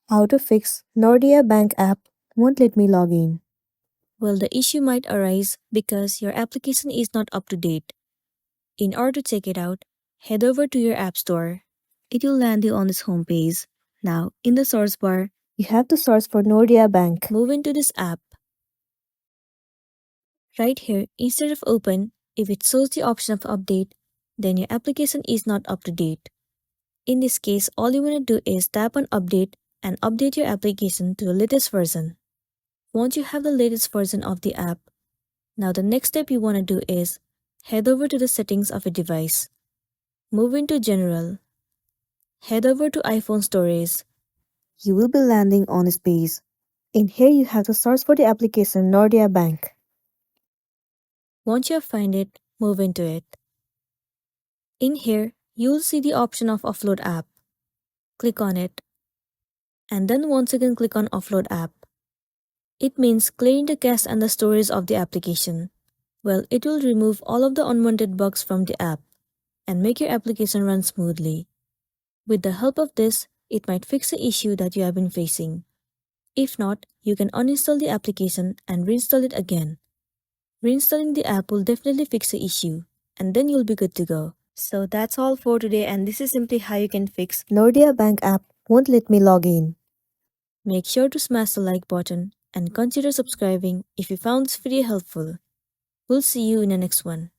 How to fix Nordea Bank app won't let me log in. Well, the issue might arise because your application is not up to date. In order to check it out, head over to your App Store. It will land you on this homepage. Now, in the source bar, You have to search for Nordea Bank. move into this app. Right here, instead of open, if it shows the option of update, then your application is not up to date. In this case, all you want to do is tap on update and update your application to the latest version. Once you have the latest version of the app, now the next step you want to do is head over to the settings of a device. Move into General. Head over to iPhone Storage. You will be landing on this page. In here, you have to search for the application Nordea Bank. Once you find it, move into it. In here, you'll see the option of Offload App. Click on it. And then once again click on Offload App. It means clearing the cache and the storage of the application. Well, it will remove all of the unwanted bugs from the app and make your application run smoothly. With the help of this, it might fix the issue that you have been facing. If not, you can uninstall the application and reinstall it again. Reinstalling the app will definitely fix the issue, and then you'll be good to go. So that's all for today, and this is simply how you can fix. Nordea Bank app won't let me log in. Make sure to smash the like button and consider subscribing if you found this video helpful. We'll see you in the next one.